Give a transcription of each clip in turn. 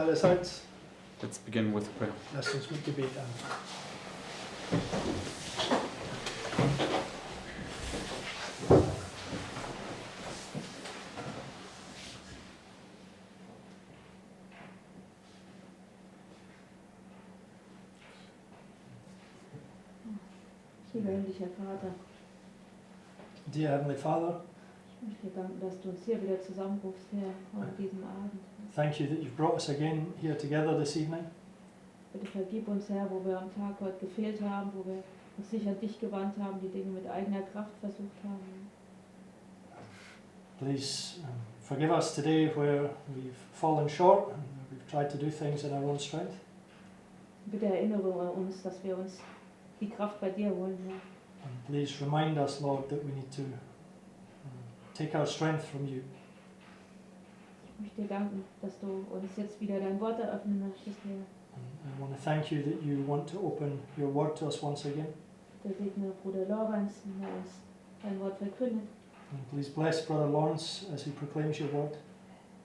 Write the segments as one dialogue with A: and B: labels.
A: allerseits.
B: Let's begin with prayer.
A: Lasst uns mit Gebet anfangen.
C: Lieber himmlischer Vater,
A: Dear Heavenly Father,
C: ich möchte dir danken, dass du uns hier wieder zusammenrufst, Herr, an diesem Abend.
A: thank you that you've brought us again here together this evening.
C: Bitte vergib uns, Herr, wo wir am Tag heute gefehlt haben, wo wir uns nicht an dich gewandt haben, die Dinge mit eigener Kraft versucht haben.
A: Please forgive us today where we've fallen short and we've tried to do things in our own strength.
C: Bitte erinnere uns, dass wir uns die Kraft bei dir holen, Herr.
A: And please remind us, Lord, that we need to take our strength from you.
C: Ich möchte dir danken, dass du uns jetzt wieder dein Wort eröffnen möchtest, Herr.
A: And I want to thank you that you want to open your word to us once again.
C: Bitte segne Bruder Lorenz, der uns dein Wort verkündet.
A: And please bless Brother Lawrence as he proclaims your word.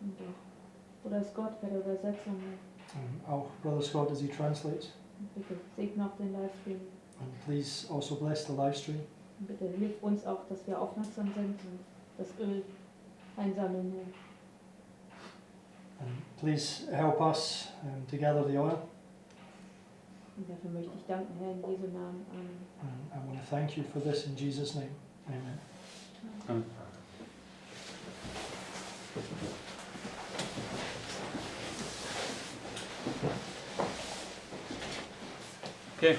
C: Und auch Bruder Scott bei der Übersetzung, Herr.
A: And auch Brother Scott as he translates.
C: Und bitte segne auch den Livestream.
A: And please also bless the live stream.
C: Und bitte hilf uns auch, dass wir aufmerksam sind und das Öl einsammeln, Herr.
A: And please help us to gather the oil.
C: Und dafür möchte ich danken, Herr, in Jesu Namen. Amen.
A: And I want to thank you for this in Jesus' name. Amen.
B: Okay.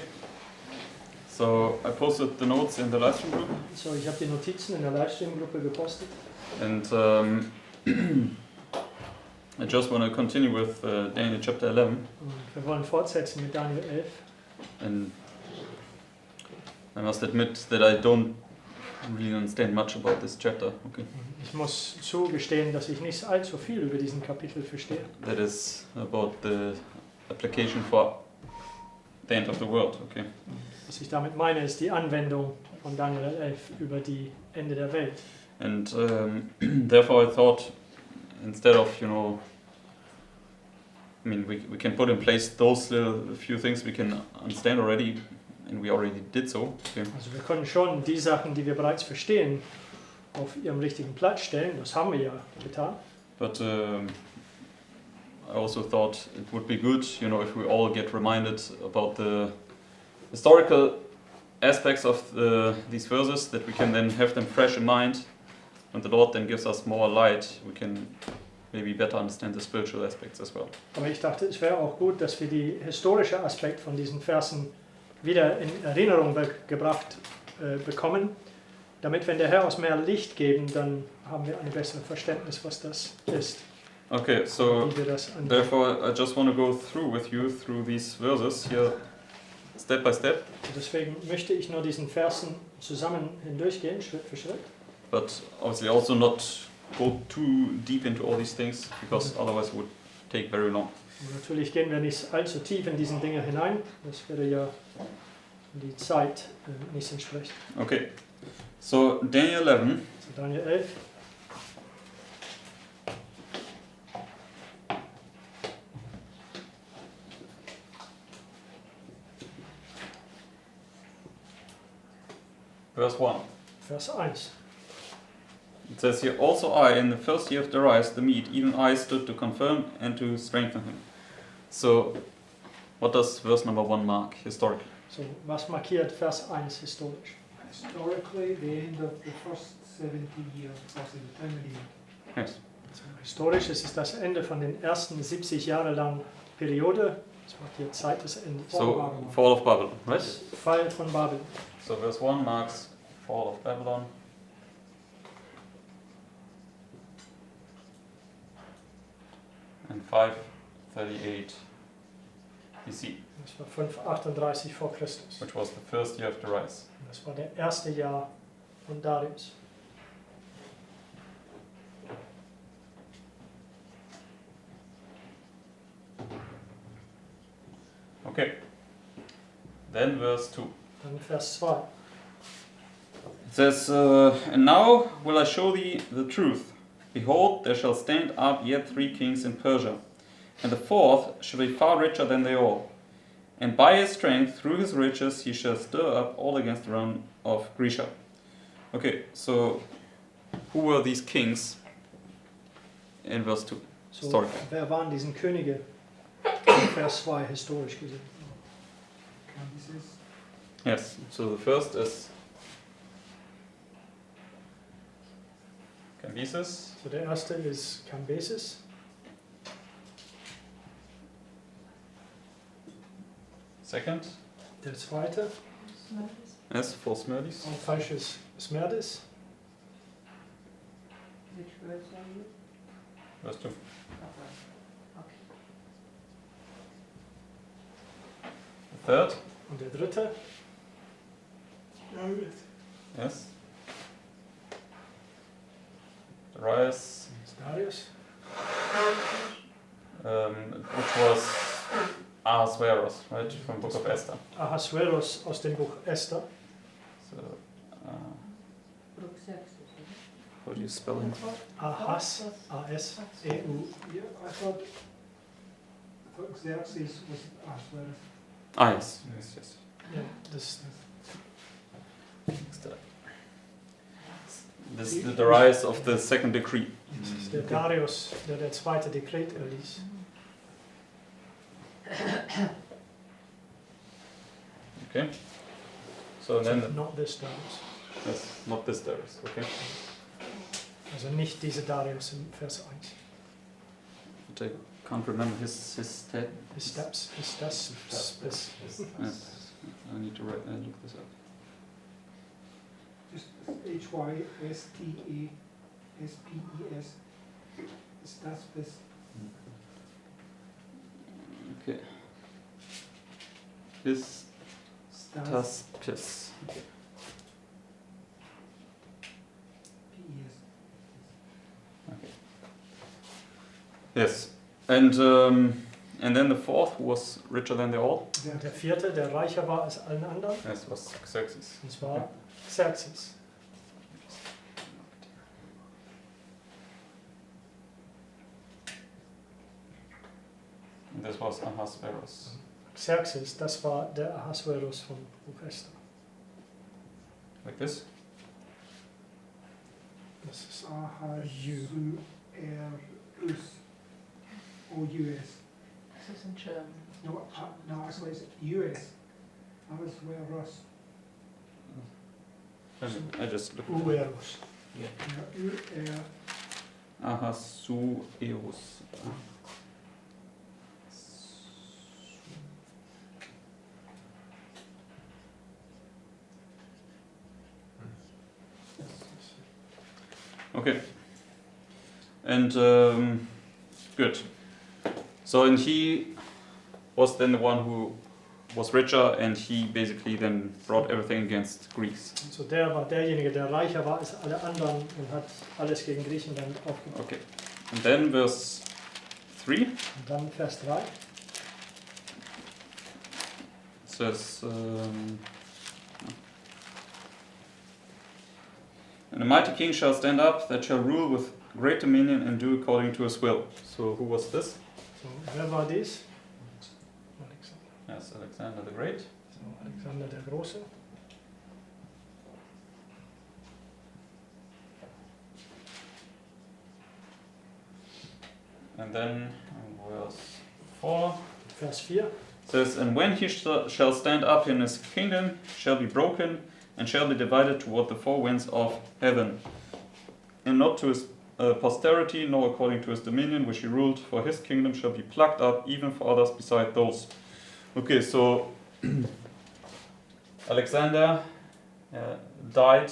B: So I posted the notes in the livestream group,
A: So, ich habe die Notizen in der Livestream-Gruppe gepostet.
B: and I just want to continue with Daniel chapter 11.
A: Und wir wollen fortsetzen mit Daniel 11.
B: And I must admit that I don't really understand much about this chapter. Okay,
A: Ich muss zugestehen, dass ich nicht allzu viel über diesen Kapitel verstehe.
B: that is about the application for the end of the world. Okay,
A: Was ich damit meine, ist die Anwendung von Daniel 11 über die Ende der Welt.
B: and therefore I thought, instead of I mean, we can put in place those little few things we can understand already, and we already did so. Okay.
A: Also wir können schon die Sachen, die wir bereits verstehen, auf ihrem richtigen Platz stellen. Das haben wir ja getan.
B: But I also thought it would be good, if we all get reminded about the historical aspects of these verses, that we can then have them fresh in mind. When the Lord then gives us more light, we can maybe better understand the spiritual aspects as well.
A: Aber ich dachte, es wäre auch gut, dass wir die historische Aspekt von diesen Versen wieder in Erinnerung gebracht bekommen, damit, wenn der Herr uns mehr Licht geben, dann haben wir ein besseres Verständnis, was das ist.
B: Okay, so
A: Wie wir das angehen.
B: therefore I just want to go through with you through these verses here, step by step.
A: Und deswegen möchte ich nur diesen Versen zusammen hindurchgehen, Schritt für Schritt.
B: But obviously also not go too deep into all these things, because otherwise it would take very long.
A: Und natürlich gehen wir nicht allzu tief in diesen Dinge hinein, das würde ja die Zeit nicht entsprechen.
B: Okay, so Daniel 11,
A: So Daniel 11.
B: verse 1.
A: Vers 1.
B: It says here, also I, in the first year of Darius the Mede, even I stood to confirm and to strengthen him. So, what does verse number 1 mark historically?
A: So, was markiert Vers 1 historisch?
D: Historically, the end of the first 70 years was in the time of the year.
B: Yes.
A: So, historisch ist es das Ende von den ersten 70 Jahre lang Periode. Das markiert Zeit des Endes.
B: So, fall of Babylon, right?
A: Das Fall von Babel.
B: So, verse 1 marks fall of Babylon. And 538 BC,
A: Das war 538 vor Christus.
B: which was the first year of Darius.
A: Das war der erste Jahr von Darius.
B: Okay. Then verse 2.
A: Dann Vers 2.
B: It says, And now will I show thee the truth. Behold, there shall stand up yet 3 kings in Persia, And the fourth shall be far richer than they all. And by his strength, through his riches, he shall stir up all against the realm of Grisha. Okay, so who were these kings in verse 2?
A: So,
B: Historical.
A: wer waren diesen Könige in Vers 2 historisch gesehen?
D: Cambyses.
B: Yes, so the first is Cambyses.
A: So der erste ist Cambyses.
B: Second
A: Der zweite,
B: is Forsmerdis.
A: falsches Smerdis.
E: Which words are you?
B: Verse 2.
E: Okay.
B: The third,
A: Und der dritte,
B: yes. Darius,
A: ist Darius.
B: which was Ahasuerus, right, from Book of Esther.
A: Ahasuerus aus dem Buch Esther.
B: So,
E: Bruxelles,
B: how do you spell him?
A: Ahas, A-S-E-U.
D: Yeah, I thought Xerxes was Ahasuerus.
B: Ah, yes, yes, yes.
A: Ja, das,
B: This is the rise of the second decree.
A: das ist der Darius, der der zweite Dekret erließ.
B: Okay. So then,
A: Not this Darius.
B: yes, not this Darius. Okay.
A: Also nicht diese Darius in Vers 1.
B: But I can't remember his stat.
A: His steps, this.
B: Yes. I need to look this up.
D: Just Hystestespes. Staspes.
B: Okay. His
D: Stas.
B: Taspis.
D: P-E-S.
B: Yes. And then the fourth who was richer than they all.
A: Und der vierte, der reicher war als allen anderen,
B: Yes, was Xerxes.
A: und zwar Xerxes.
B: And this was Ahasuerus.
A: Xerxes, das war der Ahasuerus vom Buch Esther.
B: Like this.
A: Das ist
D: Ahasuerus. O-U-S.
E: This is in German.
D: No, actually it's U.S. Ahasuerus.
B: I just looked.
A: Uerus.
D: Yeah, U-R.
B: Ahasuerus. Okay. And good. So and he was then the one who was richer, and he basically then brought everything against Greece.
A: So der war derjenige, der reicher war als alle anderen und hat alles gegen Griechenland aufgebaut.
B: Okay. And then verse 3
A: Und dann Vers 3.
B: says, and a mighty king shall stand up that shall rule with great dominion and do according to his will. So who was this?
A: So, wer war dies? Alexander.
B: Yes, Alexander the Great.
A: So, Alexander der Große.
B: And then verse 4
A: Vers 4.
B: says, and when he shall stand up in his kingdom shall be broken and shall be divided toward the four winds of heaven, and not to his posterity, nor according to his dominion which he ruled, for his kingdom shall be plucked up even for others beside those. Okay, so Alexander died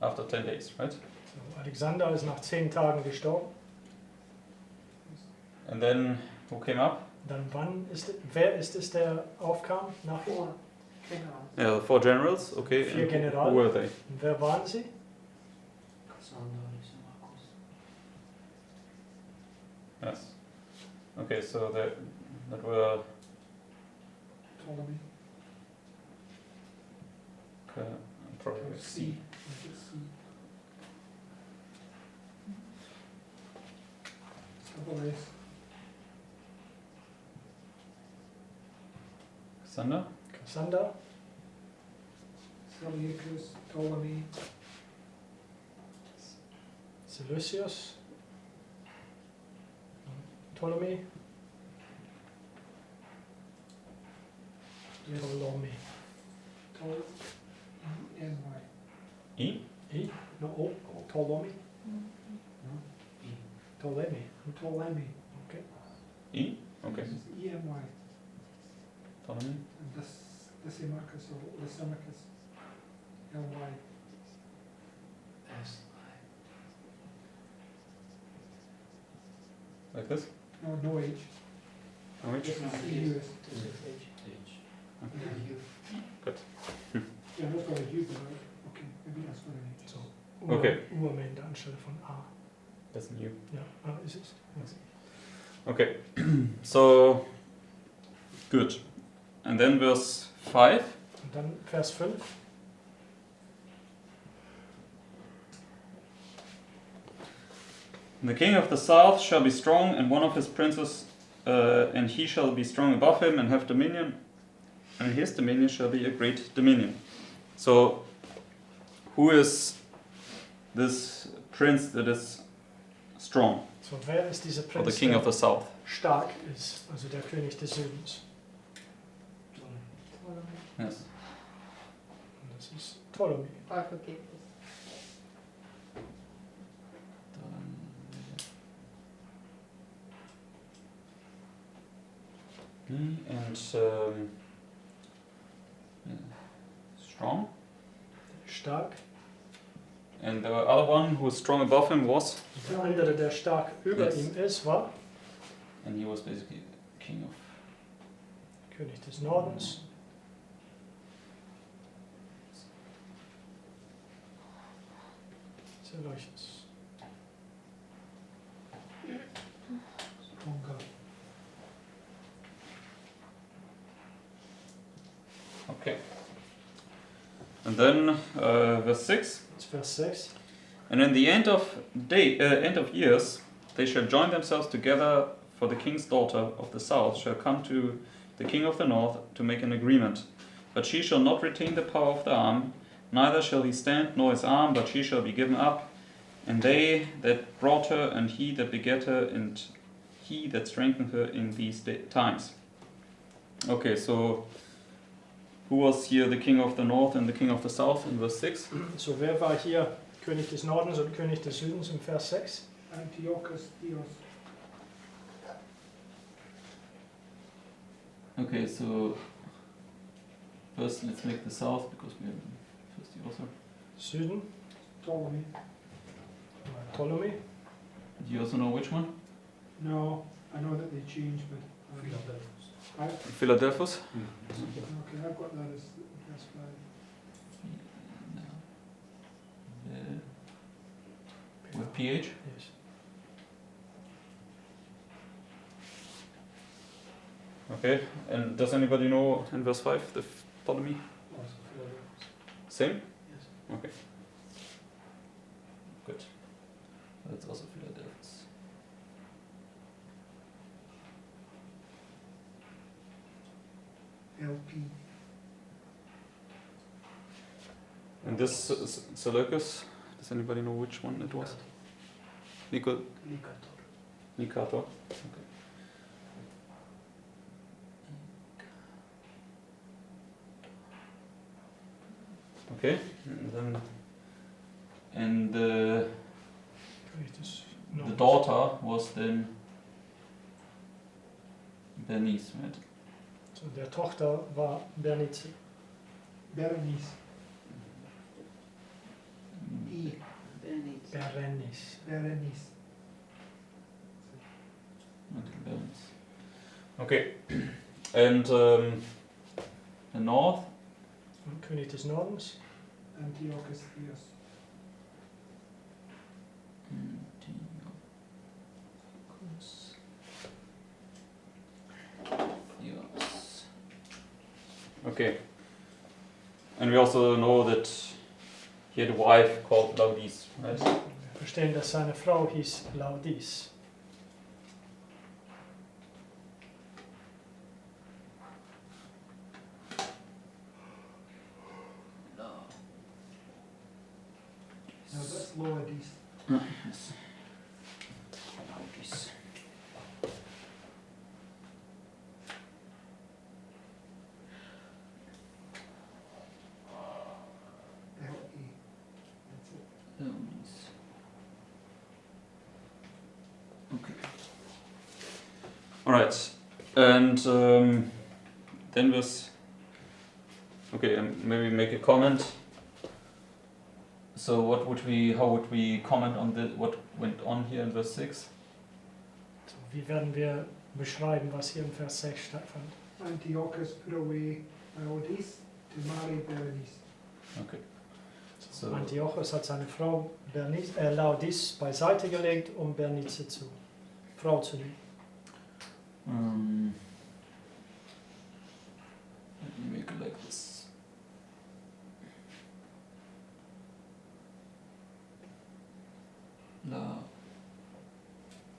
B: after 10 days, right?
A: So, Alexander ist nach 10 Tagen gestorben.
B: And then who came up?
A: Dann wer ist es, der aufkam nach ihm?
E: Four generals.
B: Yeah, the four generals. Okay,
A: 4
B: and
A: Generale.
B: who were they?
A: Und wer waren sie?
B: Yes. Okay, so that were
D: Ptolemy.
B: probably
D: C. C. Double S.
B: Sander?
A: Cassander,
D: Seleucus, Ptolemy,
A: Seleucus, Ptolemy, Ptolemy.
D: N-Y.
B: I?
A: I? No, O. Ptolemy. Ptolemy.
D: Ptolemy.
B: I? Okay.
D: This is E-M-Y.
B: Ptolemy.
D: And Lysimachus or Lysimachus. L-Y.
B: Like this?
D: No H.
B: No H?
D: E-U-S.
B: Good.
D: Yeah, that's got a U, but okay, maybe that's got an H.
A: So,
B: Okay.
A: U am Ende anstelle von A.
B: That's new.
A: Ja, A ist es.
B: Okay. So, good. And then verse 5.
A: Und dann Vers 5.
B: The king of the south shall be strong, and one of his princes, and he shall be strong above him and have dominion, and his dominion shall be a great dominion. So, who is this prince that is strong?
A: So, wer ist dieser
B: Or the
A: Prinz,
B: king of
A: der
B: the south?
A: stark ist, also der König des Südens?
B: Yes.
A: Und das ist Ptolemy.
E: I forget this.
B: And strong.
A: Stark.
B: And the other one who was strong above him was,
A: Der andere, der stark über
B: Yes.
A: ihm ist, war
B: and he was basically king of.
A: König des Nordens. Seleucus.
D: Stronger.
B: Okay. And then verse 6.
A: Das ist Vers 6.
B: And in the end of years, they shall join themselves together, for the king's daughter of the south shall come to the king of the north to make an agreement. But she shall not retain the power of the arm, neither shall he stand nor his arm, but she shall be given up. And they that brought her, and he that begat her, and he that strengthened her in these times. Okay, so who was here the king of the north and the king of the south in verse 6?
A: So, wer war hier König des Nordens und König des Südens im Vers 6?
D: Antiochus Dios.
B: Okay, so first let's make the south because we have first the author.
A: Süden,
D: Ptolemy.
A: Ptolemy.
B: Do you also know which one?
D: No, I know that they changed, but
B: Philadelphus.
D: okay, I've got that as verse 5.
B: With PH?
A: Yes.
B: Okay, and does anybody know in verse 5 the Ptolemy? Same?
A: Yes.
B: Okay. Good. That's also Philadelphus.
D: LP.
B: And this Seleucus, does anybody know which one it was? Nicator. Okay. Okay, and the
A: König des
B: the
A: Nordens.
B: daughter was then Bernice, right?
A: So, der Tochter war Bernice.
D: Berenice. E.
A: Berenice.
D: Berenice.
B: Not Bernice. Okay, and the north.
A: Und König des Nordens.
D: Antiochus Dios.
B: Yes. Okay. And we also know that he had a wife called Laodice, right?
A: Wir verstehen, dass seine Frau hieß Laodice.
B: Yes. Laudis.
D: L-E. That's it.
B: Laudis. Okay. All right, and then verse. Okay, and maybe make a comment. So how would we comment on what went on here in verse 6?
A: So, wie werden wir beschreiben, was hier im Vers 6 stattfand?
D: Antiochus put away Laodice to marry Berenice.
B: Okay.
A: So,
B: So-
A: Antiochus hat seine Frau Laodice beiseite gelegt, um Bernice zu Frau zu nehmen.
B: Let me make it like this.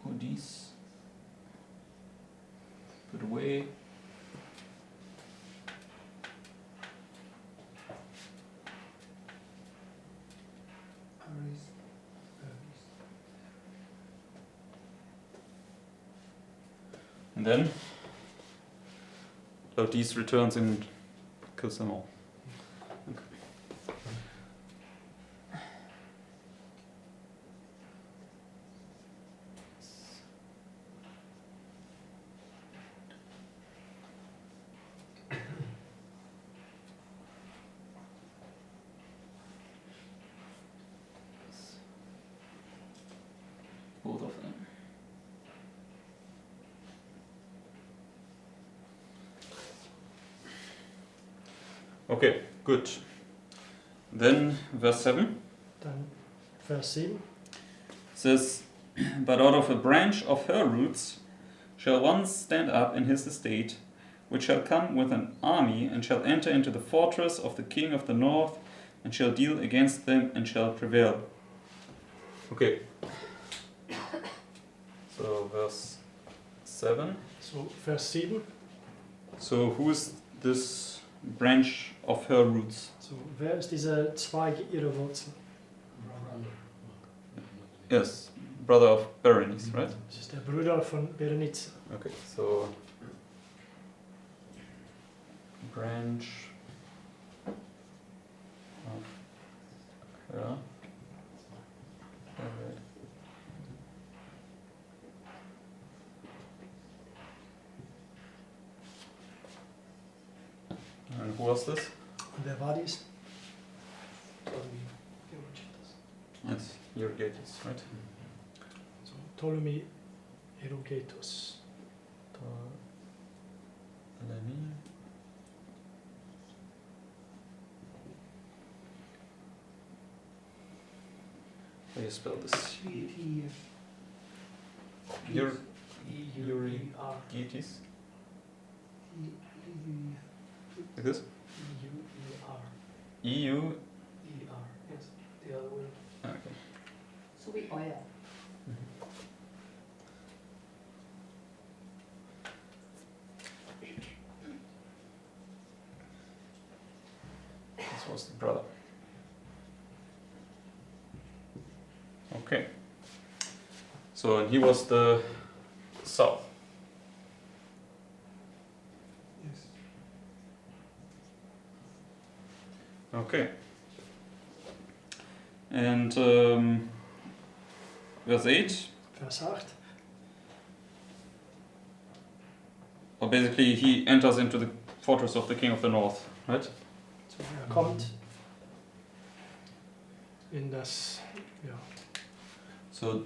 B: Laodice. Put away.
D: Paris, Berenice.
B: And then Laodice returns and kills them all. Okay. Both of them. Okay, good. Then verse 7
A: Dann Vers 7.
B: says, But out of a branch of her roots shall one stand up in his estate, which shall come with an army, and shall enter into the fortress of the king of the north, and shall deal against them, and shall prevail. Okay. So verse 7.
A: So, Vers 7.
B: So who is this branch of her roots?
A: So, wer ist dieser Zweig ihrer Wurzel?
B: Yes, brother of Berenice, right?
A: Das ist der Bruder von Berenice.
B: Okay, so branch of her. Alright. And who was this?
A: Und wer war dies?
B: It's Euergetes, right?
A: So, Ptolemy Euergetes.
B: Ptolemy. How do you spell this?
D: Euergetes.
B: Euergetes? Like this? EU?
E: Yes, the other way.
B: Okay.
E: So we euer.
B: This was the brother. Okay. So and he was the south.
D: Yes.
B: Okay. And verse 8.
A: Vers 8.
B: Well, basically he enters into the fortress of the king of the north, right?
A: So, kommt in das, ja,
B: So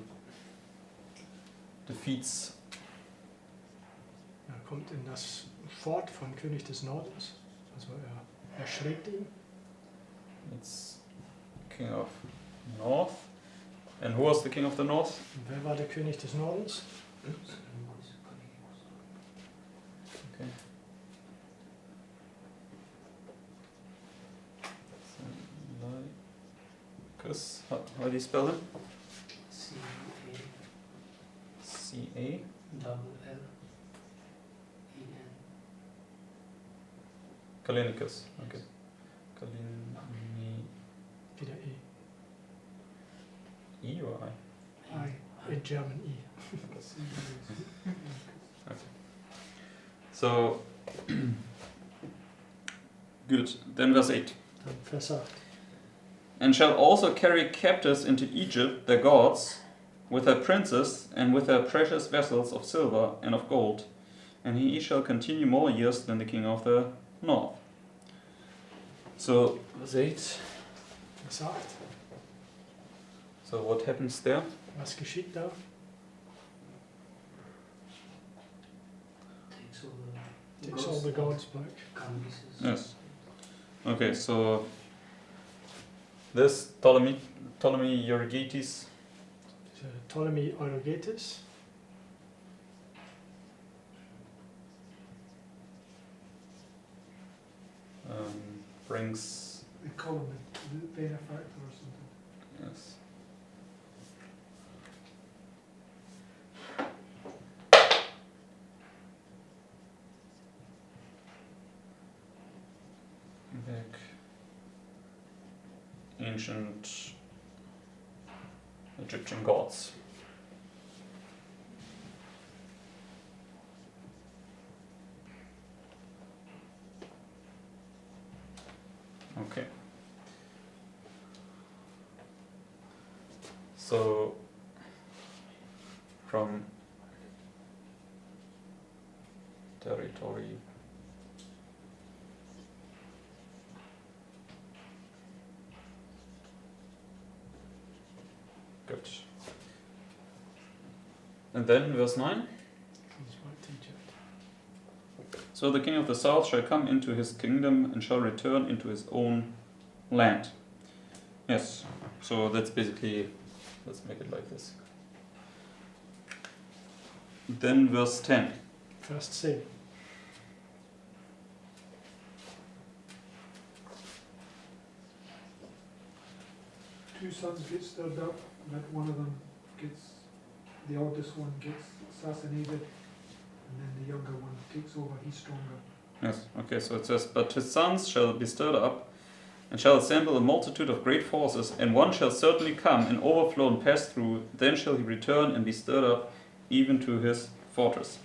B: defeats.
A: kommt in das Fort von König des Nordens. Also er erschlägt ihn.
B: It's king of north. And who was the king of the north?
A: Und wer war der König des Nordens?
B: Okay. Lycus. How do you spell him? C-A. Callinicus. Okay. Calini.
A: Wieder E.
B: E or I?
A: in German E.
B: So, good. Then verse 8.
A: Dann Vers 8.
B: And shall also carry captives into Egypt their gods, with their princes, and with their precious vessels of silver and of gold, and he shall continue more years than the king of the north. So, verse 8.
A: Vers 8.
B: So, what happens there?
A: Was geschieht da?
E: Takes all
A: Takes all the gods back.
E: Cambyses.
B: Yes. Okay, so this Ptolemy Euergetes,
A: Ptolemy Euergetes.
B: brings,
D: They call him the benefactor or something.
B: yes, back ancient Egyptian gods. Okay. So from territory good. And then verse 9.
A: Comes back to Egypt.
B: So the king of the south shall come into his kingdom and shall return into his own land. Yes, so that's basically, let's make it like this. Then verse 10.
A: Vers 10.
D: Two sons get stirred up, but one of them gets, the oldest one gets assassinated, and then the younger one takes over, he's stronger.
B: Yes, okay, so it says, but his sons shall be stirred up, and shall assemble a multitude of great forces, and one shall certainly come and overflow and pass through, then shall he return and be stirred up, even to his fortress.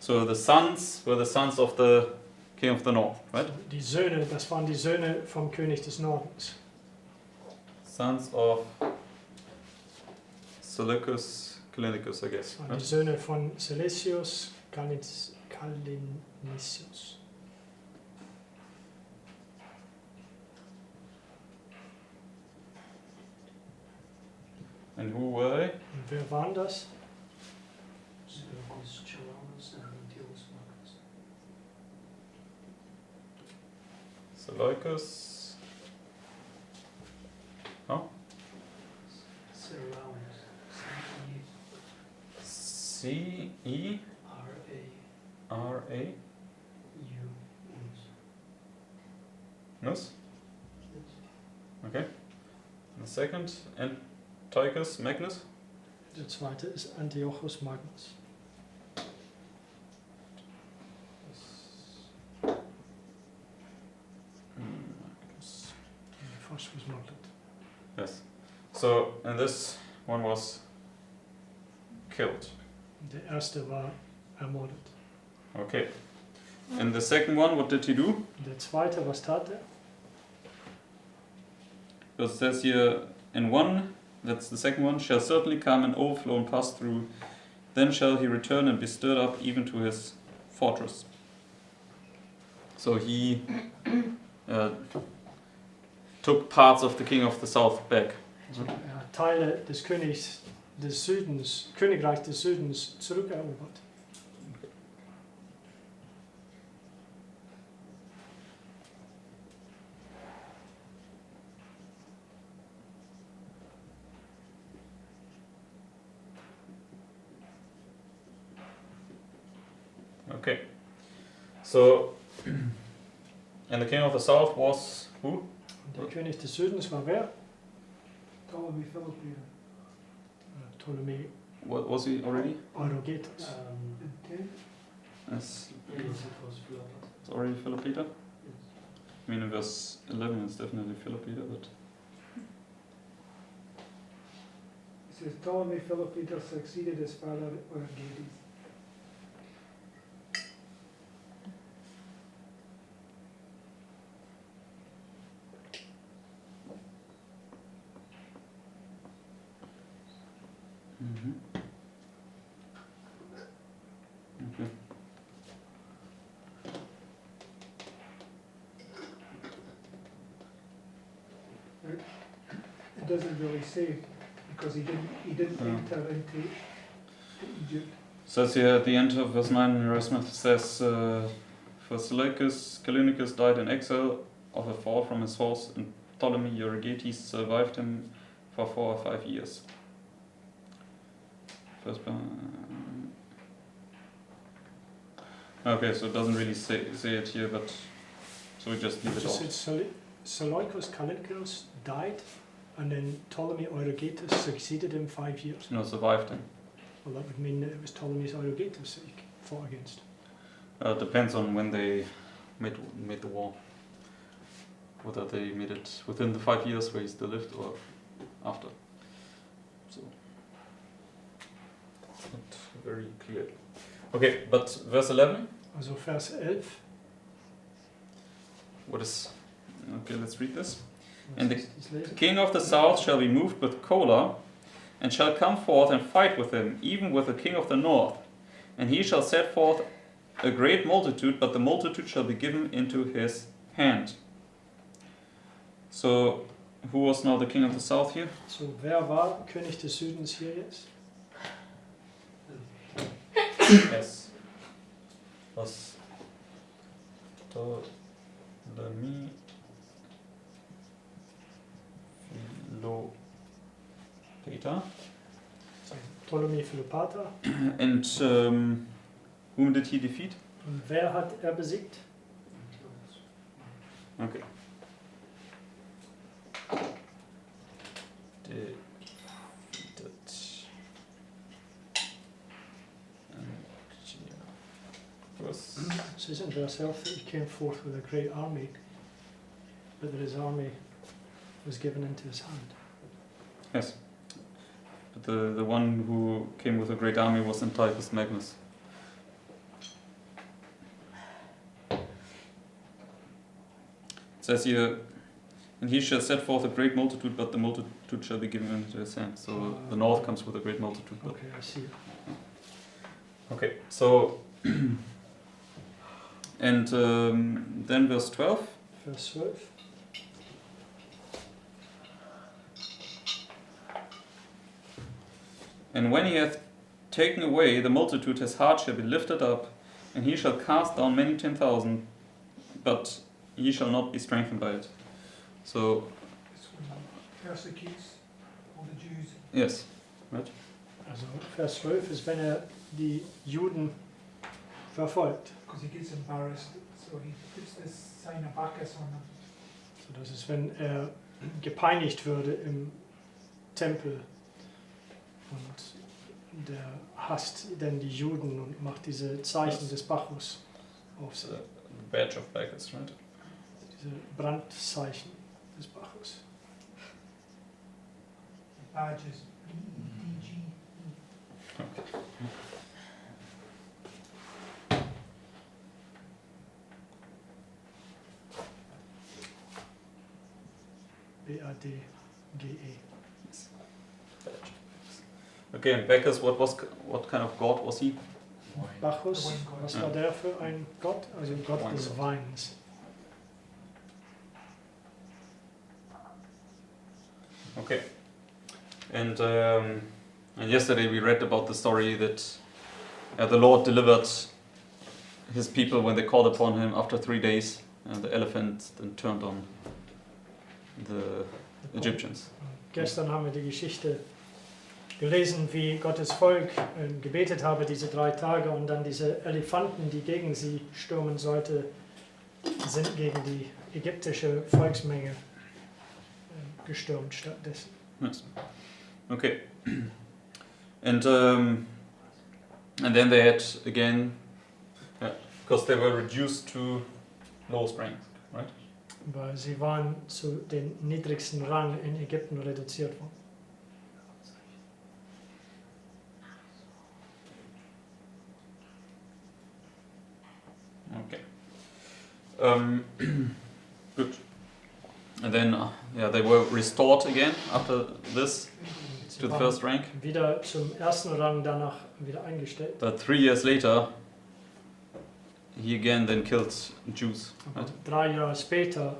B: So the sons were the sons of the king of the north, right?
A: Die Söhne, das waren die Söhne vom König des Nordens.
B: Sons of Seleucus Callinicus, I guess.
A: Das waren
B: Right?
A: die Söhne von Seleucus Callinisius.
B: And who were they?
A: Und wer waren das?
E: Seleucus, Charonus, and Antiochus Magnus.
B: Seleucus. Oh?
E: Cerealis.
B: C-E-R-A.
E: C-E-R-A-U.
B: Nus? Okay. And the second, Antiochus Magnus.
A: Der zweite ist Antiochus Magnus.
B: Magnus.
A: The first was murdered.
B: Yes. So, and this one was killed.
A: Der erste war ermordet.
B: Okay. And the second one, what did he do?
A: Der zweite, was tat er?
B: Because it says here, and one, that's the second one, shall certainly come and overflow and pass through. Then shall he return and be stirred up even to his fortress. So he took parts of the king of the south back.
A: Also, er hat Teile des Königs des Südens, Königreich des Südens zurückerobert.
B: Okay. So, and the king of the south was who?
A: Und der König des Südens war wer?
D: Ptolemy Philippine.
A: Ptolemy
B: What was he already?
A: Euergetes.
D: In 10?
B: Yes,
E: Yes, it was Philippa.
B: it's already Philippida.
E: Yes.
B: I mean, in verse 11 it's definitely Philippida, but
D: says Ptolemy Philopator succeeded his father Euergetes.
B: Mhm. Okay.
D: It doesn't really say because he didn't
B: Yeah.
D: enter into Egypt.
B: Says here at the end of verse 9, Erasmus says, for Seleucus, Callinicus died in exile of a fall from his horse, and Ptolemy Euergetes survived him for 4 or 5 years. First, okay, so it doesn't really say it here, but so we just leave it
A: Just
B: out.
A: said Seleucus Callinicus died, and then Ptolemy Euergetes succeeded him 5 years.
B: No, survived him.
A: Well, that would mean that it was Ptolemy's Euergetes that he fought against.
B: Depends on when they made the war. Whether they made it within the 5 years where he still lived or after. So it's not very clear. Okay, but verse 11,
A: Also Vers 11.
B: what is... Okay, let's read this.
A: Was
B: And the
A: ist das lesen?
B: king of the south shall be moved with choler, and shall come forth and fight with him, even with the king of the north. And he shall set forth a great multitude, but the multitude shall be given into his hand. So, who was now the king of the south here?
A: So, wer war König des Südens hier jetzt?
B: Yes. Was Ptolemy Philopator.
A: So, Ptolemy Philopator.
B: And whom did he defeat?
A: Und wer hat er besiegt?
B: Okay.
A: It says in verse 12 that he came forth with a great army, but that his army was given into his hand.
B: Yes. But the one who came with a great army was Antiochus Magnus. It says here, and he shall set forth a great multitude, but the multitude shall be given into his hand. So the north comes with a great multitude. But
A: Okay, I see.
B: okay, so and then verse 12.
A: Vers 12.
B: And when he hath taken away the multitude, his heart shall be lifted up, and he shall cast down many 10,000, but ye shall not be strengthened by it. So,
D: This one persecutes all the Jews.
B: yes, right?
A: Also Vers 12 ist, wenn er die Juden verfolgt.
D: Because he gets embarrassed, so he puts this sign of Bacchus on them.
A: So, das ist, wenn er gepeinigt würde im Tempel. Und der hasst dann die Juden und macht diese Zeichen des Bacchus auf
B: It's
A: sie.
B: a badge of Bacchus, right?
A: Diese Brandzeichen des Bacchus.
D: The badges, BDG.
A: B-A-D-G-E.
B: Okay, and Bacchus, what kind of god was he?
A: Bacchus,
D: Der Weingott.
A: was war der für ein Gott? Also Gott des
B: Weingott.
A: Weins.
B: Okay. And yesterday we read about the story that the Lord delivered his people when they called upon him after 3 days, and the elephant then turned on the Egyptians.
A: Gestern haben wir die Geschichte gelesen, wie Gottes Volk gebetet habe diese 3 Tage und dann diese Elefanten, die gegen sie stürmen sollte, sind gegen die ägyptische Volksmenge gestürmt stattdessen.
B: Yes. Okay. And then they had again, because they were reduced to lowest rank, right?
A: Weil sie waren zu den niedrigsten Rang in Ägypten reduziert worden.
B: Good. And then, they were restored again after this
A: Sie
B: to the
A: waren
B: first rank.
A: wieder zum ersten Rang danach wieder eingestellt.
B: But 3 years later, he again then killed Jews.
A: Aber
B: Right?
A: 3 Jahre später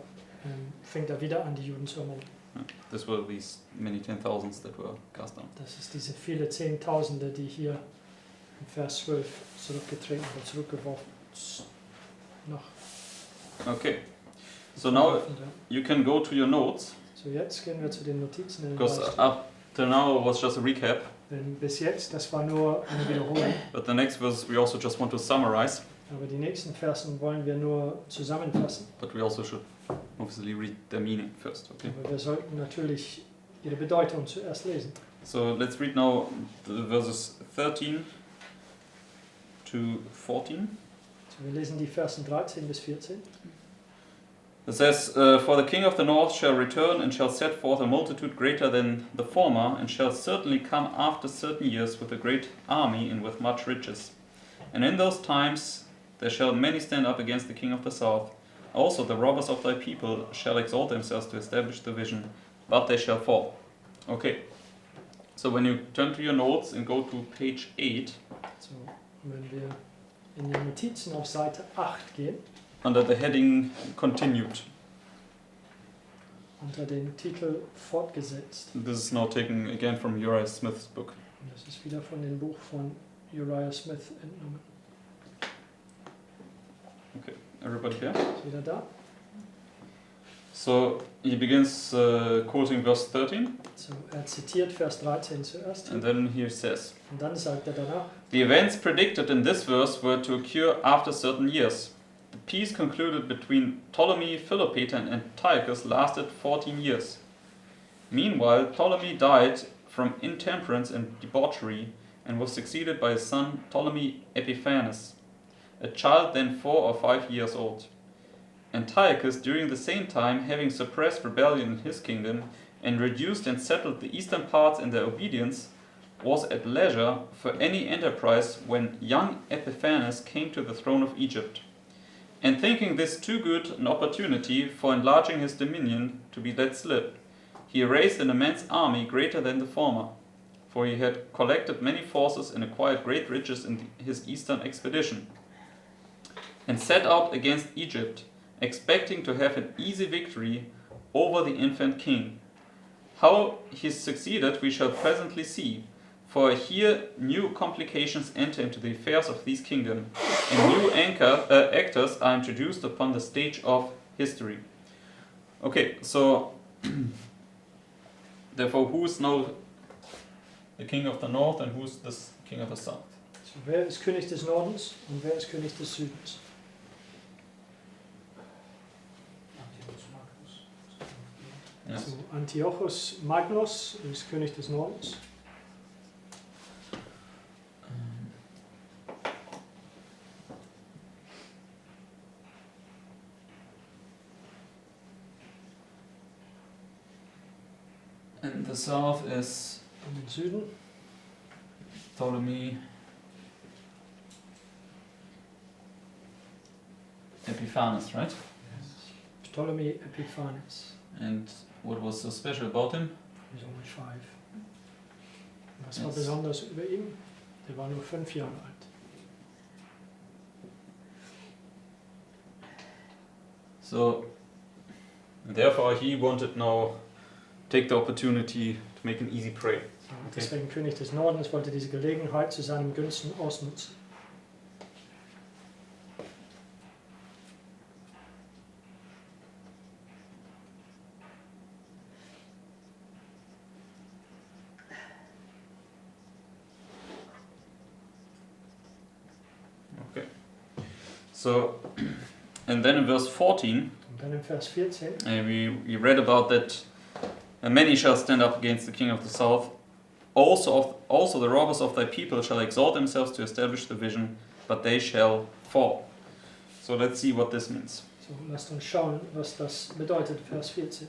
A: fängt er wieder an, die Juden zu ermorden.
B: This were these many 10,000s that were cast down.
A: Das ist diese viele Zehntausende, die hier in Vers 12 zurückgetreten oder zurückgeworfen nach
B: Okay. So now
A: verworfen werden.
B: you can go to your notes,
A: So, jetzt gehen wir zu den Notizen. In den
B: because
A: Beichten.
B: up till now it was just a recap.
A: Denn bis jetzt, das war nur eine Wiederholung.
B: But the next verse we also just want to summarize.
A: Aber die nächsten Versen wollen wir nur zusammenfassen.
B: But we also should obviously read their meaning first. Okay.
A: Aber wir sollten natürlich ihre Bedeutung zuerst lesen.
B: So let's read now the verses 13 to 14.
A: So, wir lesen die Versen 13 bis 14.
B: It says, For the king of the north shall return and shall set forth a multitude greater than the former, and shall certainly come after certain years with a great army and with much riches. And in those times there shall many stand up against the king of the south. Also the robbers of thy people shall exalt themselves to establish the vision, but they shall fall. Okay. So when you turn to your notes and go to page 8,
A: So, wenn wir in die Notizen auf Seite 8 gehen,
B: under the heading Continued.
A: unter den Titel Fortgesetzt.
B: This is now taken again from Uriah Smith's book.
A: Und das ist wieder von dem Buch von Uriah Smith entnommen.
B: Everybody here?
A: Ist wieder da?
B: So he begins quoting verse 13,
A: So, er zitiert Vers 13 zuerst.
B: and then he says,
A: Und dann sagt er danach,
B: The events predicted in this verse were to occur after certain years. The peace concluded between Ptolemy, Philopator, and Antiochus lasted 14 years. Meanwhile, Ptolemy died from intemperance and debauchery, and was succeeded by his son Ptolemy Epiphanes, a child then 4 or 5 years old. Antiochus, during the same time, having suppressed rebellion in his kingdom, and reduced and settled the eastern parts in their obedience, was at leisure for any enterprise when young Epiphanes came to the throne of Egypt. And thinking this too good an opportunity for enlarging his dominion to be let slip, he raised an immense army greater than the former, for he had collected many forces and acquired great riches in his eastern expedition, and set out against Egypt, expecting to have an easy victory over the infant king. How he succeeded we shall presently see, for here new complications enter into the affairs of this kingdom, and new actors are introduced upon the stage of history. Okay, so therefore, who is now the king of the north and who is the king of the south?
A: so, wer ist König des Nordens und wer ist König des Südens?
B: Yes.
A: So, Antiochus Magnus ist König des Nordens.
B: And the south is
A: Und im Süden
B: Ptolemy Epiphanes, right?
A: Ptolemy Epiphanes.
B: And what was so special about him?
A: He's only 5. Was war
B: Yes.
A: besonders über ihn? Der war nur 5 Jahre alt.
B: So, therefore he wanted now take the opportunity to make an easy prey.
A: So, deswegen König des Nordens wollte diese Gelegenheit zu seinem Gunsten ausnutzen.
B: Okay. So, and then in verse 14,
A: Und dann im Vers 14,
B: we read about that many shall stand up against the king of the south. Also the robbers of thy people shall exalt themselves to establish the vision, but they shall fall. So let's see what this means.
A: so lasst uns schauen, was das bedeutet, Vers 14.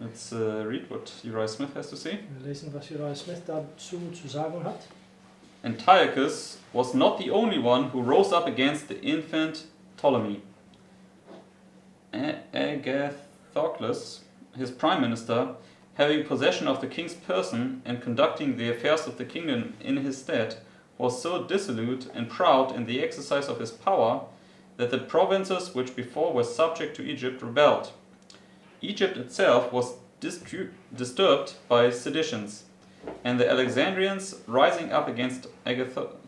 B: Let's read what Uriah Smith has to say.
A: Wir lesen, was Uriah Smith dazu zu sagen hat.
B: Antiochus was not the only one who rose up against the infant Ptolemy. Agathocles, his prime minister, having possession of the king's person and conducting the affairs of the kingdom in his stead, was so dissolute and proud in the exercise of his power that the provinces which before were subject to Egypt rebelled. Egypt itself was disturbed by seditions, and the Alexandrians, rising up against Agathocles,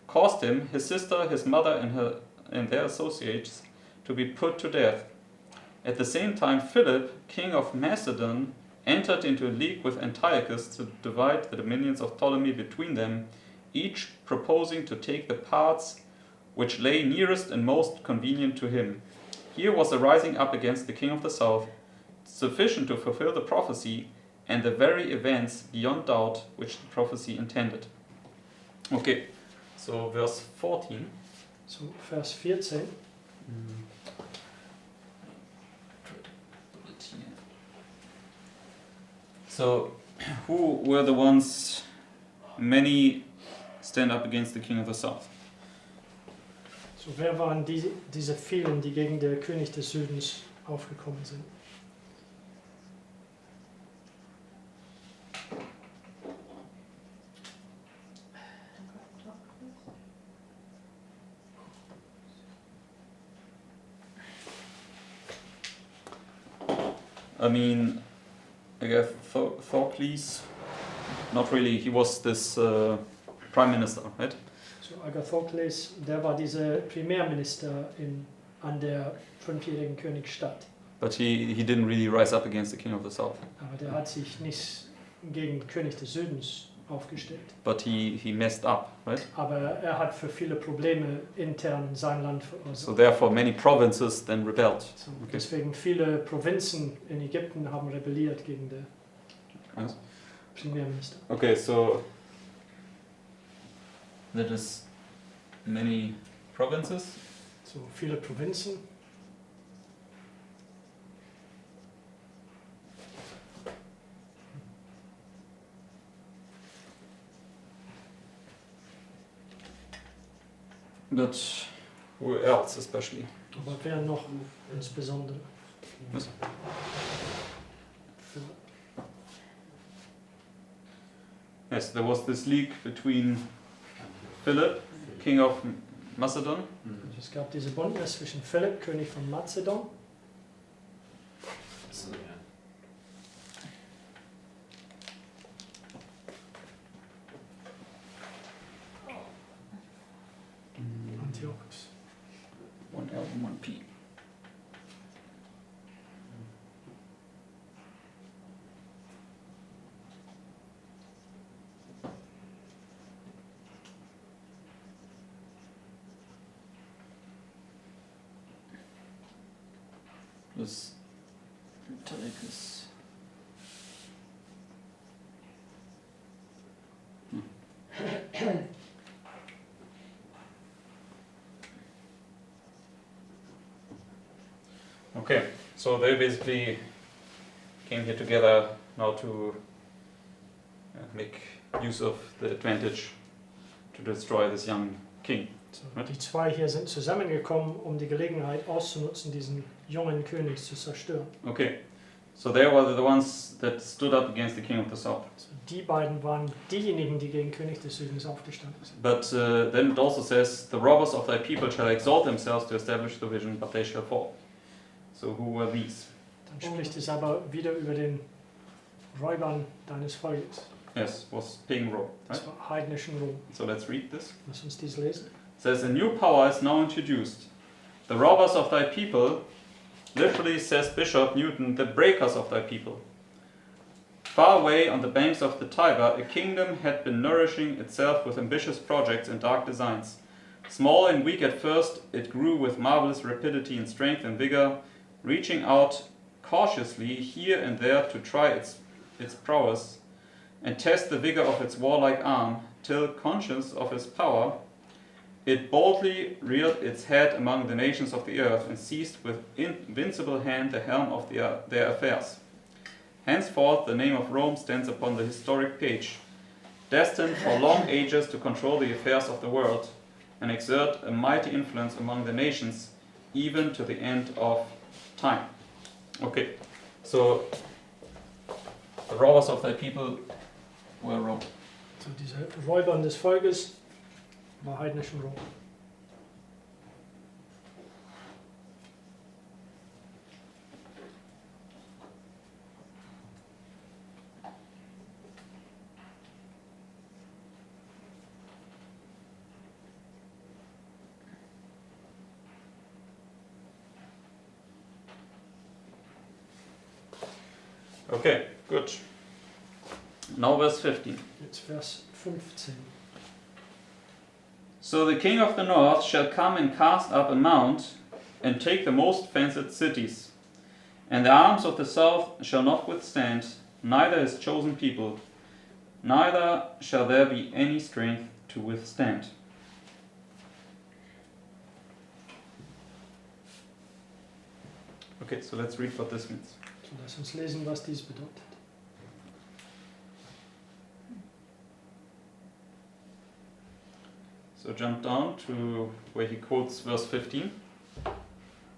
B: caused him, his sister, his mother, and their associates to be put to death. At the same time, Philip, king of Macedon, entered into a league with Antiochus to divide the dominions of Ptolemy between them, each proposing to take the parts which lay nearest and most convenient to him. Here was a rising up against the king of the south, sufficient to fulfill the prophecy and the very events beyond doubt which the prophecy intended. Okay, so verse 14.
A: So Vers 14.
B: So, who were the ones? Many stand up against the king of the south.
A: So wer waren diese vielen, die gegen den König des Südens aufgekommen sind?
B: I mean, Agathocles, not really, he was this prime minister, right?
A: So Agathocles, der war dieser Premierminister an der 5-jährigen Königsstadt.
B: But he didn't really rise up against the king of the south.
A: Aber der hat sich nicht gegen den König des Südens aufgestellt.
B: But he messed up, right?
A: Aber er hat für viele Probleme intern in sein Land verursacht.
B: So therefore many provinces then rebelled.
A: So,
B: Okay.
A: deswegen viele Provinzen in Ägypten haben rebelliert gegen den
B: Yes.
A: Premierminister.
B: Okay, so that is many provinces.
A: So viele Provinzen.
B: But who else especially?
A: Aber wer noch insbesondere?
B: Was? Yes, there was this league between Philip, king of Macedon,
A: Es gab diese Bündnis zwischen Philipp, König von Mazedon, Antiochus.
B: 1L and 1P. Plus Antiochus. Okay, so they basically came here together now to make use of the advantage to destroy this young king.
A: So, die zwei hier sind zusammengekommen, um die Gelegenheit auszunutzen, diesen jungen König zu zerstören.
B: Okay, so they were the ones that stood up against the king of the south.
A: So, die beiden waren diejenigen, die gegen König des Südens aufgestanden sind.
B: But then it also says, the robbers of thy people shall exalt themselves to establish the vision, but they shall fall. So who were these?
A: Dann spricht es aber wieder über den Räubern deines Volkes.
B: Yes, was pagan Rome, right?
A: Das war heidnischen Rom.
B: So let's read this.
A: Lass uns dies lesen.
B: It says, a new power is now introduced. The robbers of thy people, literally says Bishop Newton, the breakers of thy people. Far away on the banks of the Tiber, a kingdom had been nourishing itself with ambitious projects and dark designs. Small and weak at first, it grew with marvelous rapidity and strength and vigor, reaching out cautiously here and there to try its prowess and test the vigor of its warlike arm, till, conscious of its power, it boldly reared its head among the nations of the earth and seized with invincible hand the helm of their affairs. Henceforth the name of Rome stands upon the historic page, destined for long ages to control the affairs of the world and exert a mighty influence among the nations, even to the end of time. Okay, so the robbers of thy people were Rome.
A: So diese Räuber des Volkes war heidnischen Rom.
B: Okay, good. Now verse 15.
A: Jetzt Vers 15.
B: So the king of the north shall come and cast up a mount, and take the most fenced cities. And the arms of the south shall not withstand, neither his chosen people, neither shall there be any strength to withstand. Okay, so let's read what this means.
A: So lass uns lesen, was dies bedeutet.
B: So jump down to where he quotes verse 15.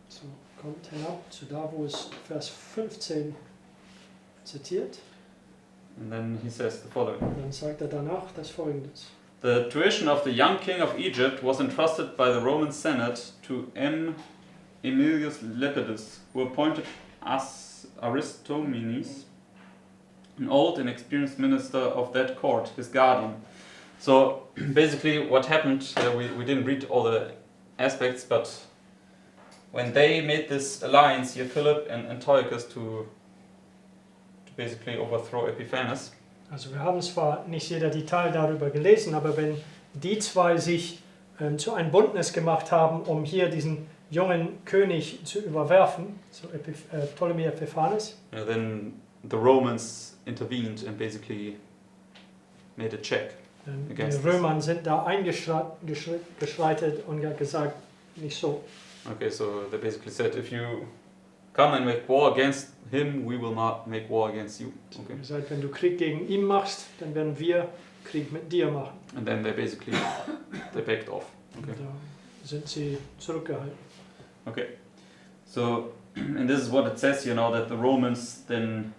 A: So kommt hinab zu da, wo es Vers 15 zitiert.
B: And then he says the following.
A: Und dann sagt er danach das Folgendes.
B: The tuition of the young king of Egypt was entrusted by the Roman Senate to M. Aemilius Lepidus, who appointed Aristomenes, an old and experienced minister of that court, his guardian. So basically what happened, we didn't read all the aspects, but when they made this alliance here, Philip and Antiochus, to basically overthrow Epiphanes.
A: Also wir haben zwar nicht jeder Detail darüber gelesen, aber wenn die zwei sich zu einem Bündnis gemacht haben, um hier diesen jungen König zu überwerfen, so Ptolemy Epiphanes,
B: Then the Romans intervened and basically made a check.
A: die
B: Against
A: Römer sind da eingeschreitet und gesagt, nicht so.
B: Okay, so they basically said, if you come and make war against him, we will not make war against you. Okay.
A: Gesagt, wenn du Krieg gegen ihn machst, dann werden wir Krieg mit dir machen.
B: And then they basically they backed off. Okay.
A: Und da sind sie zurückgehalten.
B: Okay. So, and this is what it says here now, that the Romans then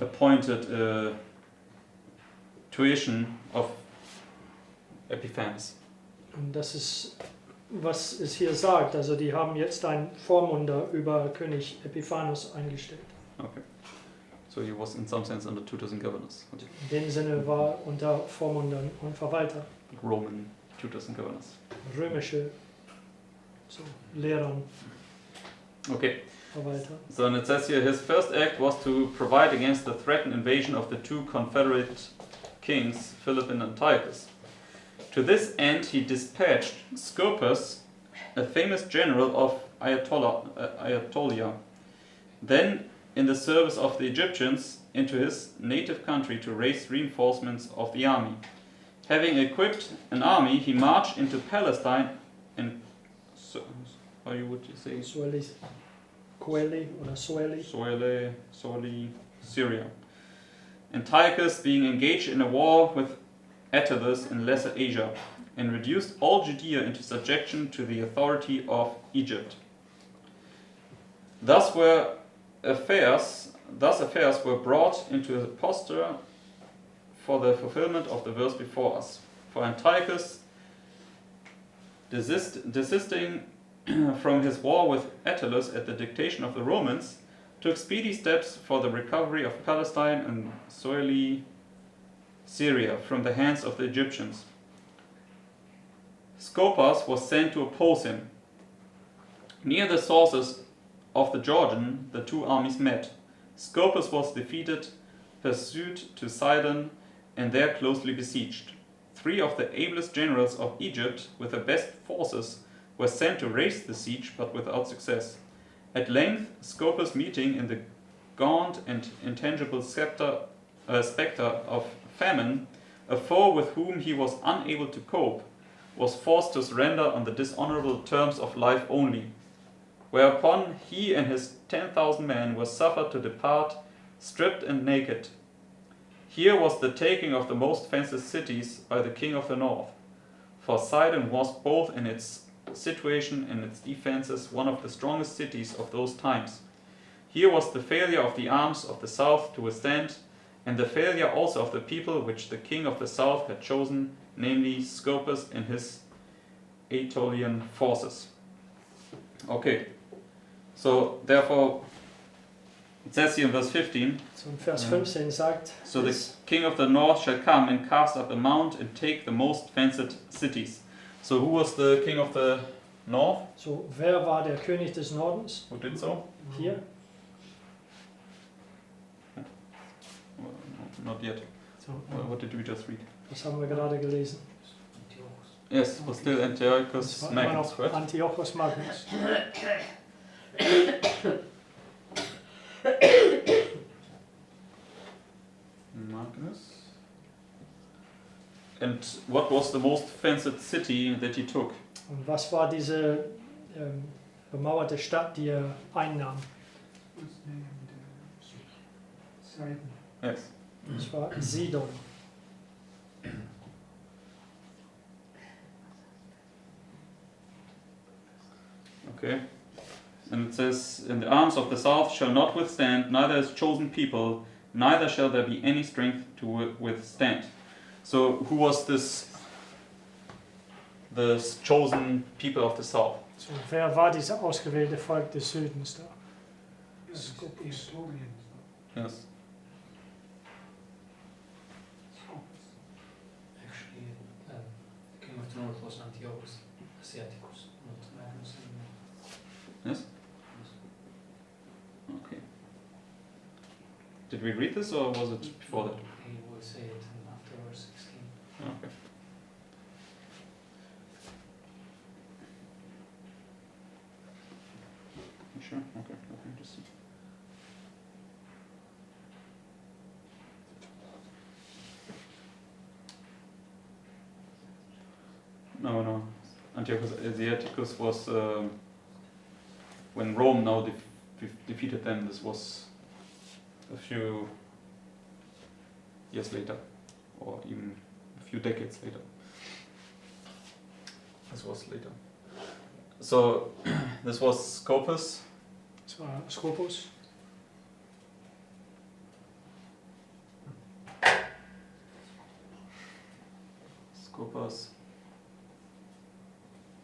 B: appointed a tuition of Epiphanes.
A: Und das ist, was es hier sagt. Also die haben jetzt einen Vormunder über König Epiphanes eingestellt.
B: Okay. So he was in some sense under tutors and governors. Okay.
A: In dem Sinne war unter Vormundern und Verwalter,
B: Roman tutors and governors.
A: römische Lehrern,
B: Okay.
A: Verwalter.
B: So and it says here, his first act was to provide against the threatened invasion of the two confederate kings, Philip and Antiochus. To this end he dispatched Scopas, a famous general of Aetolia, then in the service of the Egyptians, into his native country to raise reinforcements of the army. Having equipped an army, he marched into Palestine and how you would you say?
A: Coeli oder Soeli.
B: Soeli, Syria. Antiochus being engaged in a war with Attalus in Lesser Asia, and reduced all Judea into subjection to the authority of Egypt. Thus affairs were brought into a posture for the fulfillment of the verse before us. For Antiochus, desisting from his war with Attalus at the dictation of the Romans, took speedy steps for the recovery of Palestine and Soili, Syria, from the hands of the Egyptians. Scopas was sent to oppose him. Near the sources of the Jordan, the two armies met. Scopas was defeated, pursued to Sidon, and there closely besieged. 3 of the ablest generals of Egypt, with the best forces, were sent to raise the siege, but without success. At length, Scopas, meeting in the gaunt and intangible spectre of famine, a foe with whom he was unable to cope, was forced to surrender on the dishonorable terms of life only, whereupon he and his 10,000 men were suffered to depart, stripped and naked. Here was the taking of the most fenced cities by the king of the north. For Sidon was both in its situation and its defenses one of the strongest cities of those times. Here was the failure of the arms of the south to withstand, and the failure also of the people which the king of the south had chosen, namely Scopas and his Aetolian forces. Okay, so therefore it says here in verse 15,
A: So in Vers 15 sagt
B: so the
A: es,
B: king of the north shall come and cast up a mount and take the most fenced cities. So who was the king of the north?
A: so wer war der König des Nordens?
B: Who did so?
A: Hier.
B: Well, no, not yet.
A: So,
B: What did we just read?
A: das haben wir gerade gelesen.
E: Antiochus.
B: Yes, it was still
A: Das
B: Antiochus
A: war immer
B: Magnus,
A: noch
B: right?
A: Antiochus Magnus.
B: Magnus. And what was the most fenced city that he took?
A: Und was war diese bemauerte Stadt, die er einnahm?
D: Was named Sidon.
B: Yes.
A: Das war Sidon.
B: Okay. And it says, in the arms of the south shall not withstand, neither his chosen people, neither shall there be any strength to withstand. So who was this, the chosen people of the south?
A: So, wer war dieses ausgewählte Volk des Südens da?
D: Scopus. Aetolians.
B: Yes.
D: Scopus.
E: Actually, the king of the north was Antiochus Asiaticus, not Magnus anymore.
B: Yes? Okay. Did we read this or was it before that?
E: He will say it after verse 16.
B: Okay. You sure? Okay. Okay. Just see. No. Antiochus Asiaticus was when Rome now defeated them. This was a few years later, or even a few decades later. This was later. So this was Scopus.
A: Das war Scopus.
B: Scopas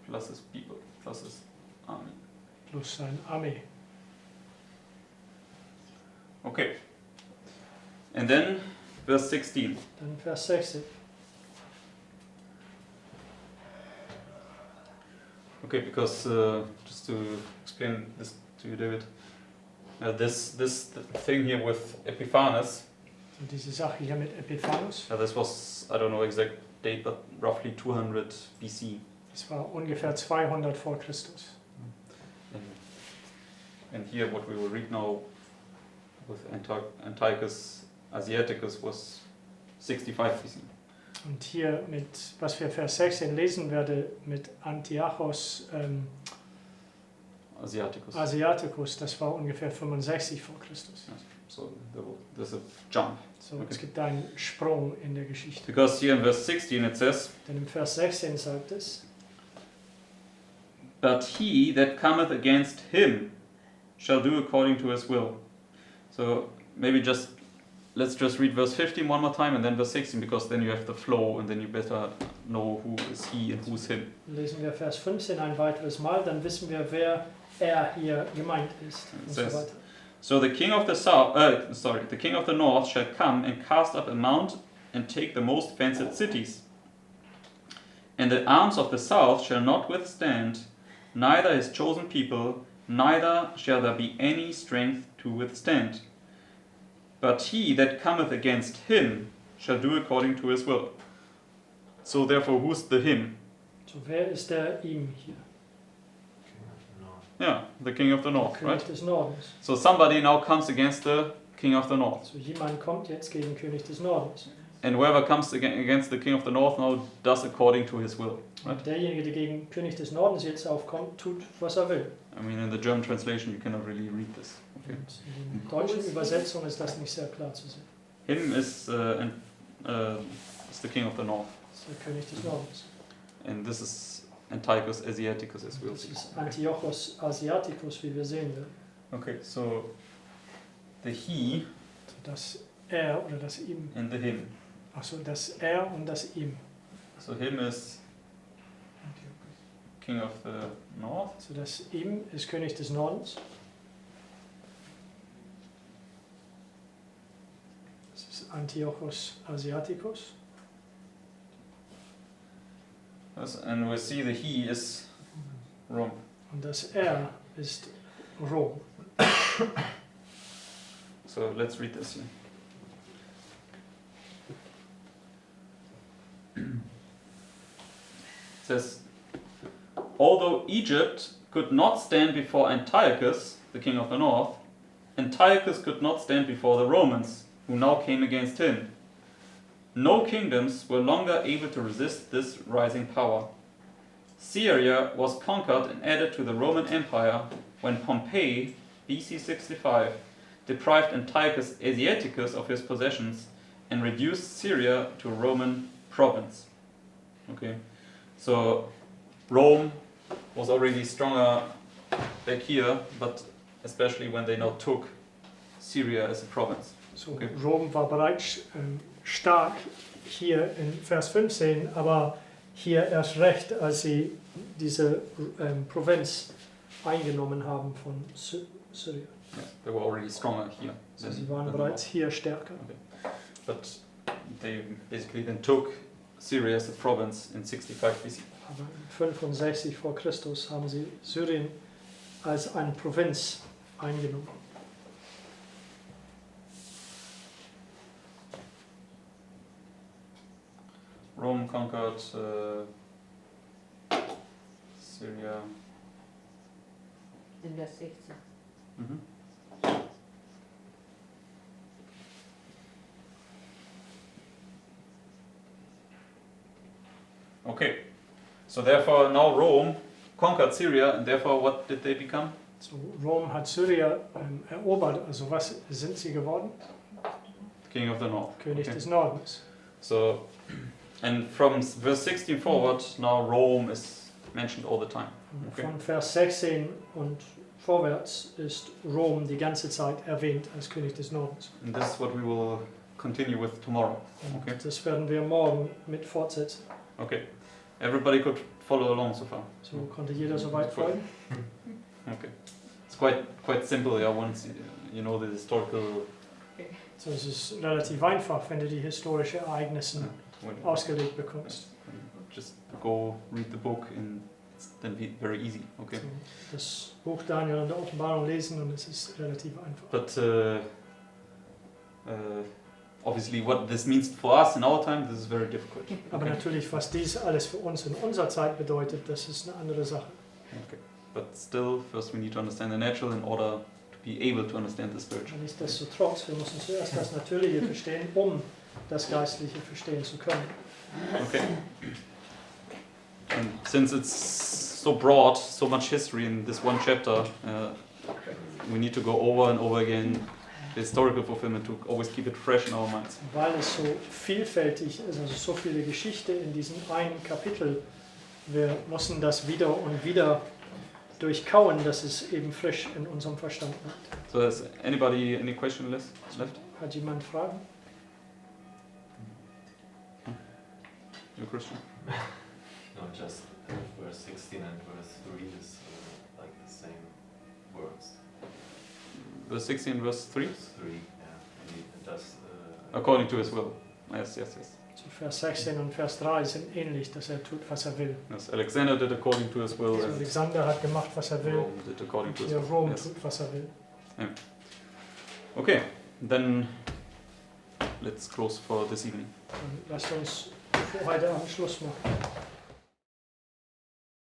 B: plus his people, plus his army.
A: Plus seine Armee.
B: Okay. And then verse 16.
A: Dann Vers 16.
B: Okay, because just to explain this to you, David, this thing here with Epiphanes,
A: Und diese Sache hier mit Epiphanes,
B: this was, I don't know exact date, but roughly 200 BC.
A: das war ungefähr 200 vor Christus.
B: And here what we will read now with Antiochus Asiaticus was 65 BC.
A: Und hier mit, was wir Vers 16 lesen werden, mit Antiochos Asiaticus, das war ungefähr 65 vor Christus.
B: So there's a jump.
A: So,
B: Okay.
A: es gibt einen Sprung in der Geschichte.
B: Because here in verse 16 it says,
A: Denn im Vers 16 sagt es,
B: but he that cometh against him shall do according to his will. So maybe let's just read verse 15 one more time and then verse 16, because then you have the flow and then you better know who is he and who's him.
A: lesen wir Vers 15 ein weiteres Mal, dann wissen wir, wer er hier gemeint ist. Und so
B: Says,
A: weiter.
B: so the king of the king of the north shall come and cast up a mount and take the most fenced cities. And the arms of the south shall not withstand, neither his chosen people, neither shall there be any strength to withstand. But he that cometh against him shall do according to his will. So therefore, who's the him?
A: So, wer ist der ihm hier?
B: Yeah, the king of the north,
A: König
B: right?
A: des Nordens.
B: So somebody now comes against the king of the north.
A: So, jemand kommt jetzt gegen König des Nordens.
B: And whoever comes against the king of the north now does according to his will, right?
A: Und derjenige, der gegen König des Nordens jetzt aufkommt, tut, was er will.
B: I mean, in the German translation, you cannot really read this. Okay.
A: Und in der deutschen Übersetzung ist das nicht sehr klar zu sehen.
B: Him is the king of the north,
A: Das ist der König des Nordens.
B: and this is Antiochus Asiaticus, as we'll
A: Das
B: see.
A: ist Antiochos Asiaticus, wie wir sehen werden.
B: Okay, so the he
A: Also das er oder das ihm.
B: and the him.
A: Achso, das er und das ihm.
B: So him is king of the north,
A: Also das ihm ist König des Nordens. Das ist Antiochos Asiaticus.
B: yes, and we see the he is Rome.
A: Und das er ist Rom.
B: So let's read this here. It says, although Egypt could not stand before Antiochus, the king of the north, Antiochus could not stand before the Romans, who now came against him. No kingdoms were longer able to resist this rising power. Syria was conquered and added to the Roman Empire when Pompey, BC 65, deprived Antiochus Asiaticus of his possessions and reduced Syria to a Roman province. Okay, so Rome was already stronger back here, but especially when they now took Syria as a province.
A: So,
B: Okay.
A: Rom war bereits stark hier in Vers 15, aber hier erst recht, als sie diese Provinz eingenommen haben von Syrien.
B: Yeah, they were already stronger here.
A: Also sie waren bereits hier stärker.
B: But they basically then took Syria as a province in 65 BC.
A: Aber 65 vor Christus haben sie Syrien als eine Provinz eingenommen.
B: Rome conquered Syria.
C: In Vers 16.
B: Mhm. Okay, so therefore now Rome conquered Syria, and therefore what did they become?
A: So, Rom hat Syrien erobert, also was sind sie geworden?
B: King of the North.
A: König
B: Okay.
A: des Nordens.
B: So, and from verse 16 forward, now Rome is mentioned all the time.
A: Und
B: Okay.
A: von Vers 16 und vorwärts ist Rom die ganze Zeit erwähnt als König des Nordens.
B: And this is what we will continue with tomorrow.
A: Und
B: Okay.
A: das werden wir morgen mit fortsetzen.
B: Okay, everybody could follow along so far.
A: So konnte jeder soweit folgen.
B: Okay, it's quite simple. Yeah, once you know the historical.
A: So, es ist relativ einfach, wenn du die historischen Ereignisse
B: When
A: ausgelegt bekommst.
B: just go read the book, and it's then be very easy. Okay,
A: So, das Buch Daniel und der Offenbarung lesen und es ist relativ einfach.
B: but obviously, what this means for us in our time, this is very difficult.
A: Aber
B: Okay.
A: natürlich, was dies alles für uns in unserer Zeit bedeutet, das ist eine andere Sache.
B: Okay, but still, first we need to understand the natural in order to be able to understand the spiritual.
A: Nichtsdestotrotz, wir müssen zuerst das Natürliche verstehen, um das Geistliche verstehen zu können.
B: Okay. And since it's so broad, so much history in this one chapter, we need to go over and over again the historical fulfillment to always keep it fresh in our minds.
A: Weil es so vielfältig ist, also so viele Geschichte in diesem einen Kapitel, wir müssen das wieder und wieder durchkauen, dass es eben frisch in unserem Verstand bleibt.
B: So, has anybody any question left?
A: Hat jemand Fragen?
B: You Christian?
F: No, just verse 16 and verse 3 is like the same words.
B: Verse 16, verse 3?
F: Verse 3, yeah. And it does.
B: According to his will. Yes, yes, yes.
A: So Vers 16 und Vers 3 sind ähnlich, dass er tut, was er will.
B: Yes, Alexander did according to his will,
A: Also
B: and
A: Alexander hat gemacht, was er will.
B: Rome did according
A: Und
B: to his
A: hier
B: will.
A: Rom
B: Yes.
A: tut, was er will.
B: Okay, then let's close for this evening.
A: Und lasst uns für heute Abend Schluss machen.